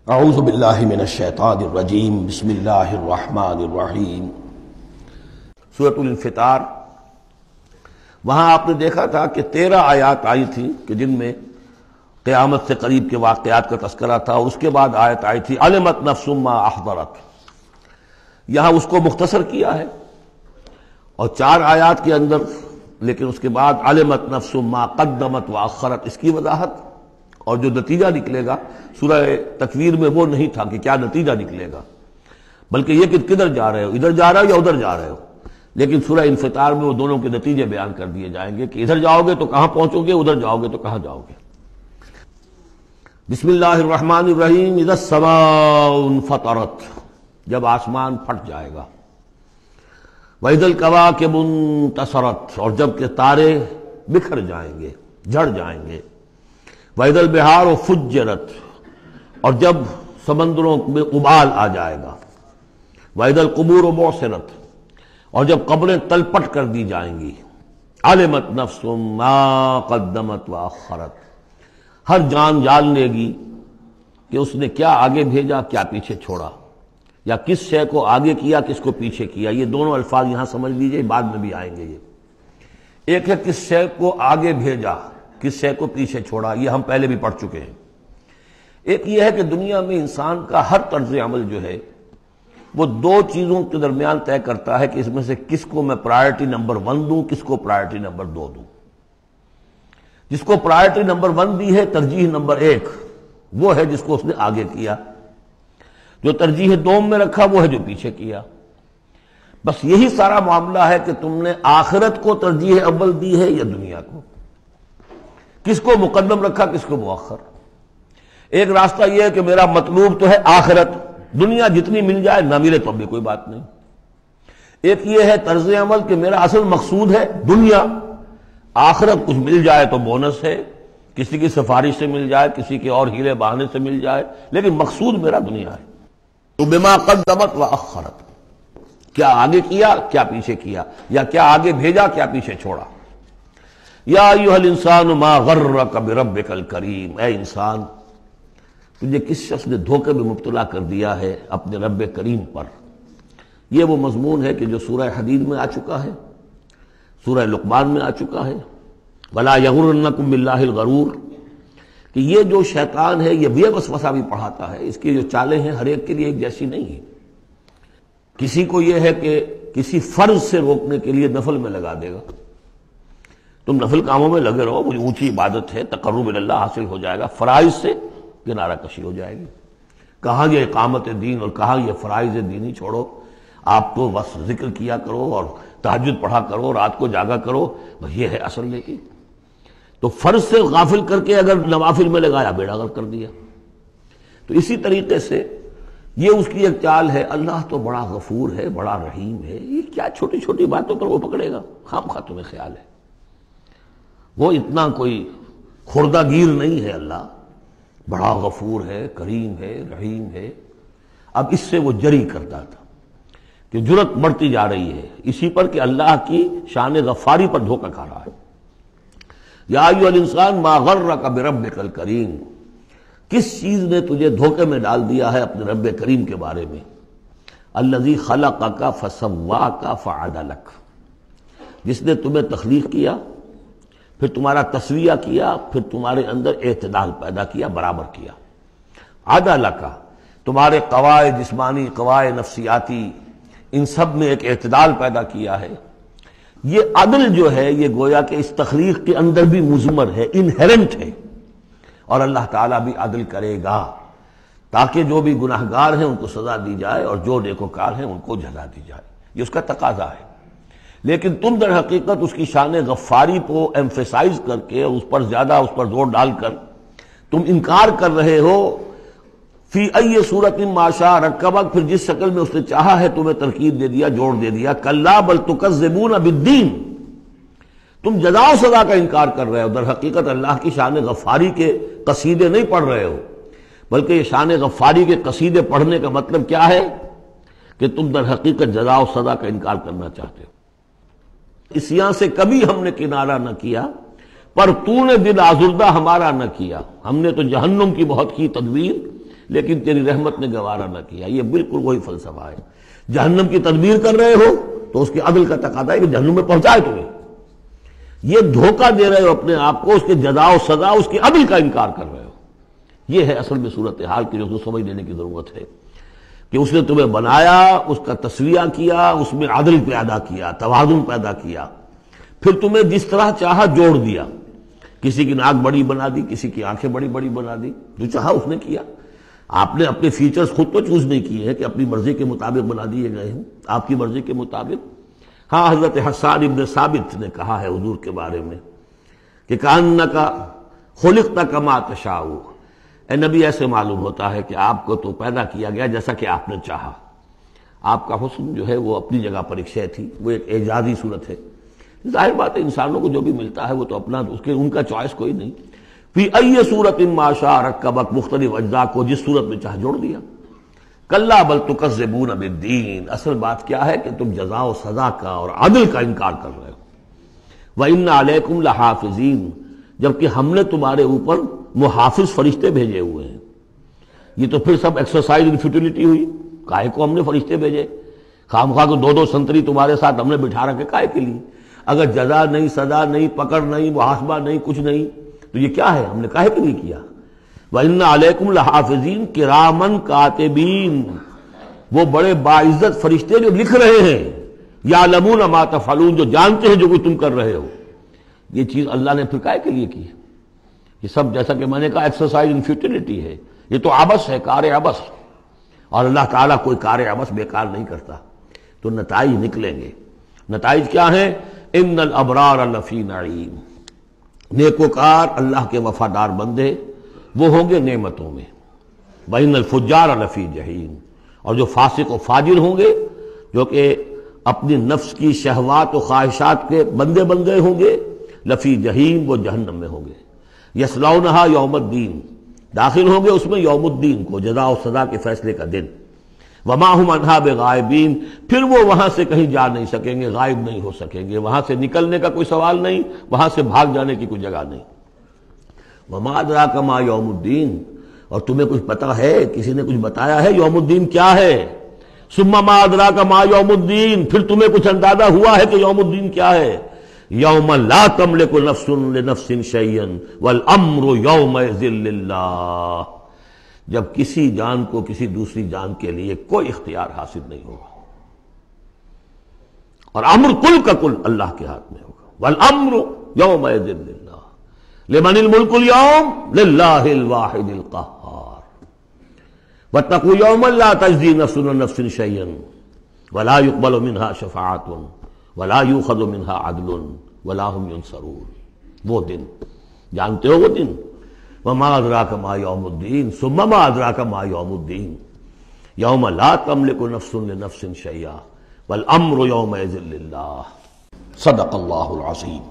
اعوذ باللہ من الشیطان الرجیم بسم اللہ الرحمن الرحیم۔ سورۃ الانفطار، وہاں آپ نے دیکھا تھا کہ 13 آیات آئی تھی کہ جن میں قیامت سے قریب کے واقعات کا تذکرہ تھا، اور اس کے بعد آیت آئی تھی علمت نفس ما احضرت۔ یہاں اس کو مختصر کیا ہے اور 4 آیات کے اندر، لیکن اس کے بعد علمت نفس ما قدمت واخرت، اس کی وضاحت، اور جو نتیجہ نکلے گا سورہ تکویر میں وہ نہیں تھا کہ کیا نتیجہ نکلے گا، بلکہ یہ کہ کدھر جا رہے ہو، ادھر جا رہے ہو یا ادھر جا رہے ہو۔ لیکن سورہ انفطار میں وہ دونوں کے نتیجے بیان کر دیے جائیں گے کہ ادھر جاؤ گے تو کہاں پہنچو گے، ادھر جاؤ گے تو کہاں جاؤ گے۔ بسم اللہ الرحمن الرحیم۔ اذا السماء انفطرت، جب آسمان پھٹ جائے گا۔ وَإِذَا الْكَوَاكِبُ انتَثَرَتْ، اور جب کہ تارے بکھر جائیں گے، جھڑ جائیں گے۔ وَإِذَا الْبِحَارُ فُجِّرَتْ، اور جب سمندروں میں ابال آ جائے گا۔ وَإِذَا الْقُبُورُ بُعْثِرَتْ، اور جب قبریں تلپٹ کر دی جائیں گی۔ عَلِمَتْ نَفْسٌ مَا قَدَّمَتْ وَأَخَّرَتْ، ہر جان جان لے گی کہ اس نے کیا آگے بھیجا، کیا پیچھے چھوڑا، یا کس شے کو آگے کیا، کس کو پیچھے کیا۔ یہ دونوں الفاظ یہاں سمجھ لیجئے، بعد میں بھی آئیں گے۔ یہ ایک ہے کس شے کو آگے بھیجا، کس شے کو پیچھے چھوڑا، یہ ہم پہلے بھی پڑھ چکے ہیں۔ ایک یہ ہے کہ دنیا میں انسان کا ہر طرز عمل جو ہے وہ 2 چیزوں کے درمیان طے کرتا ہے کہ اس میں سے کس کو میں پرائرٹی نمبر 1 دوں، کس کو پرائرٹی نمبر 2 دوں۔ جس کو پرائرٹی نمبر 1 دی ہے، ترجیح نمبر 1، وہ ہے جس کو اس نے آگے کیا۔ جو ترجیح 2 میں رکھا وہ ہے جو پیچھے کیا۔ بس یہی سارا معاملہ ہے کہ تم نے آخرت کو ترجیح اول دی ہے یا دنیا کو، کس کو مقدم رکھا، کس کو مؤخر۔ ایک راستہ یہ ہے کہ میرا مطلوب تو ہے آخرت، دنیا جتنی مل جائے نہ ملے تو بھی کوئی بات نہیں۔ ایک یہ ہے طرز عمل کہ میرا اصل مقصود ہے دنیا، آخرت کچھ مل جائے تو بونس ہے، کسی کی سفارش سے مل جائے، کسی کے اور ہیلے بہانے سے مل جائے، لیکن مقصود میرا دنیا ہے۔ تو بما قدمت واخرت، کیا آگے کیا، کیا پیچھے کیا، یا کیا آگے بھیجا، کیا پیچھے چھوڑا۔ یا ایھا الانسان ما غرک بربک الکریم، اے انسان تجھے کس شخص نے دھوکے میں مبتلا کر دیا ہے اپنے رب کریم پر۔ یہ وہ مضمون ہے کہ جو سورہ حدید میں آ چکا ہے، سورہ لقمان میں آ چکا ہے۔ ولا یغرنکم باللہ الغرور، کہ یہ جو شیطان ہے یہ وسوسہ بھی پڑھاتا ہے، اس کی جو چالیں ہیں ہر ایک کے لیے ایک جیسی نہیں ہیں۔ کسی کو یہ ہے کہ کسی فرض سے روکنے کے لیے نفل میں لگا دے گا، تم نفل کاموں میں لگے رہو، مجھے اونچی عبادت ہے، تقرب اللہ حاصل ہو جائے گا، فرائض سے کنارہ کشی ہو جائے گی۔ کہاں یہ اقامت دین اور کہاں یہ فرائض دینی چھوڑو، آپ تو بس ذکر کیا کرو اور تہجد پڑھا کرو، رات کو جاگا کرو، بس یہ ہے اصل۔ لیکن تو فرض سے غافل کر کے اگر نوافل میں لگایا، بیڑا غرق کر دیا۔ تو اسی طریقے سے یہ اس کی ایک چال ہے۔ اللہ تو بڑا غفور ہے، بڑا رحیم ہے، یہ کیا چھوٹی چھوٹی باتوں پر وہ پکڑے گا، خام خواہ تمہیں خیال ہے وہ اتنا کوئی خوردہ گیر نہیں ہے۔ اللہ بڑا غفور ہے، کریم ہے، رحیم ہے۔ اب اس سے وہ جری کرتا تھا کہ جرت بڑھتی جا رہی ہے اسی پر کہ اللہ کی شان غفاری پر دھوکہ کھا رہا ہے۔ یا ایھا الانسان ما غرک بربک الکریم، کس چیز نے تجھے دھوکے میں ڈال دیا ہے اپنے رب کریم کے بارے میں۔ الذی خلقک فسواک فعدلک، جس نے تمہیں تخلیق کیا، پھر تمہارا تسویہ کیا، پھر تمہارے اندر اعتدال پیدا کیا، برابر کیا۔ عدلک، تمہارے قوائے جسمانی، قوائے نفسیاتی، ان سب میں ایک اعتدال پیدا کیا ہے۔ یہ عدل جو ہے یہ گویا کہ اس تخلیق کے اندر بھی مضمر ہے، انہیرنٹ ہے، اور اللہ تعالیٰ بھی عدل کرے گا تاکہ جو بھی گناہگار ہیں ان کو سزا دی جائے اور جو نیکوکار ہیں ان کو جزا دی جائے، یہ اس کا تقاضا ہے۔ لیکن تم در حقیقت اس کی شان غفاری کو ایمفیسائز کر کے، اس پر زیادہ اس پر زور ڈال کر تم انکار کر رہے ہو۔ فی ای صورت ما شاء رکبک، پھر جس شکل میں اس نے چاہا ہے تمہیں ترکیب دے دیا، جوڑ دے دیا۔ کلا بل تکذبون بالدین، تم جزا و سزا کا انکار کر رہے ہو، در حقیقت اللہ کی شان غفاری کے قصیدے نہیں پڑھ رہے ہو، بلکہ یہ شان غفاری کے قصیدے پڑھنے کا مطلب کیا ہے کہ تم در حقیقت جزا و سزا کا انکار کرنا چاہتے ہو۔ عصیاں سے کبھی ہم نے کنارہ نہ کیا، پر تو نے دل آزردہ ہمارا نہ کیا، ہم نے تو جہنم کی بہت کی تدبیر، لیکن تیری رحمت نے گوارا نہ کیا۔ یہ بالکل وہی فلسفہ ہے۔ جہنم کی تدبیر کر رہے ہو تو اس کے عدل کا تقاضا ہے کہ جہنم میں پہنچائے تمہیں۔ یہ دھوکہ دے رہے ہو اپنے آپ کو، اس کے جزا و سزا، اس کے عدل کا انکار کر رہے ہو۔ یہ ہے اصل میں صورتحال کی جو سمجھ لینے کی ضرورت ہے کہ اس نے تمہیں بنایا، اس کا تسویہ کیا، اس میں عدل پیدا کیا، توازن پیدا کیا، پھر تمہیں جس طرح چاہا جوڑ دیا۔ کسی کی ناک بڑی بنا دی، کسی کی آنکھیں بڑی بڑی بنا دی، جو چاہا اس نے کیا۔ آپ نے اپنے فیچرز خود تو چوز نہیں کیے ہیں کہ اپنی مرضی کے مطابق بنا دیے گئے ہیں، آپ کی مرضی کے مطابق۔ ہاں، حضرت حسان ابن ثابت نے کہا ہے حضور کے بارے میں کہ کأنک خلقت کما تشاء، اے نبی ایسے معلوم ہوتا ہے کہ آپ کو تو پیدا کیا گیا جیسا کہ آپ نے چاہا۔ آپ کا حسن جو ہے وہ اپنی جگہ پر ایک شے تھی، وہ ایک اعجازی صورت ہے۔ ظاہر بات ہے انسانوں کو جو بھی ملتا ہے وہ تو اپنا، اس کے ان کا چوائس کوئی نہیں۔ فی ای صورت ما شاء رکبک، مختلف اجزاء کو جس صورت میں چاہ جوڑ دیا۔ کلا بل تکذبون بالدین، اصل بات کیا ہے کہ تم جزا و سزا کا اور عدل کا انکار کر رہے ہو۔ وَإِنَّ عَلَيْكُمْ لَحَافِظِينَ، جبکہ ہم نے تمہارے اوپر محافظ فرشتے بھیجے ہوئے ہیں۔ یہ تو پھر سب ایکسرسائز ان فیوٹیلٹی ہوئی۔ کائے کو ہم نے فرشتے بھیجے؟ خامخواہ کو دو دو سنتری تمہارے ساتھ ہم نے بٹھا رکھے کائے کے لیے؟ اگر جزا نہیں، سزا نہیں، پکڑ نہیں، محاسبہ نہیں، کچھ نہیں، تو یہ کیا ہے؟ ہم نے کاہے کے لیے کیا؟ وَإِنَّ عَلَيْكُمْ لَحَافِظِينَ كِرَامًا كَاتِبِينَ، وہ بڑے باعزت فرشتے جو لکھ رہے ہیں، يَعْلَمُونَ مَا تَفْعَلُونَ، جو جانتے ہیں جو کچھ تم کر رہے ہو۔ یہ چیز اللہ نے پھر کاہے کے لیے کی؟ یہ سب جیسا کہ میں نے کہا ایکسرسائز ان فیوٹیلٹی ہے، یہ تو عبث ہے، کار عبث، اور اللہ تعالیٰ کوئی کار عبث بیکار نہیں کرتا۔ تو نتائج نکلیں گے۔ نتائج کیا ہیں؟ ان الابرار لفی نعیم، نیکوکار اللہ کے وفادار بندے وہ ہوں گے نعمتوں میں۔ وَإِنَّ الْفُجَّارَ لَفِي جَحِيمٍ، اور جو فاسق و فاجر ہوں گے، جو کہ اپنی نفس کی شہوات و خواہشات کے بندے بن گئے ہوں گے، لفی جہیم، وہ جہنم میں ہوں گے۔ یصلونہا یوم الدین، داخل ہوں گے اس میں یوم الدین کو، جزا و سزا کے فیصلے کا دن۔ وما ہم عنہا بغائبین، پھر وہ وہاں سے کہیں جا نہیں سکیں گے، غائب نہیں ہو سکیں گے، وہاں سے نکلنے کا کوئی سوال نہیں، وہاں سے بھاگ جانے کی کوئی جگہ نہیں۔ وما ادراک ما یوم الدین، اور تمہیں کچھ پتا ہے، کسی نے کچھ بتایا ہے یوم الدین کیا ہے؟ ثم ما ادراک ما یوم الدین، پھر تمہیں کچھ اندازہ ہوا ہے کہ یوم الدین کیا ہے؟ یوم لا تملک نفس لنفس شیئا والامر یومئذ للہ، جب کسی جان کو کسی دوسری جان کے لیے کوئی اختیار حاصل نہیں ہوگا، اور امر کل کا کل اللہ کے ہاتھ میں ہوگا۔ والامر یومئذ للہ، لمن الملک اليوم للہ الواحد القہار۔ واتقوا یوما لا تجزی نفس عن نفس شیئا ولا يقبل منها شفاعۃ ولا یؤخذ منها عدل ولا هم ينصرون۔ وہ دن جانتے ہو، وہ دن وما ادراک ما یوم الدین ثم ما ادراک ما یوم الدین یوم لا تملک نفس لنفس شیئا والامر یومئذ للہ۔ صدق اللہ العظیم۔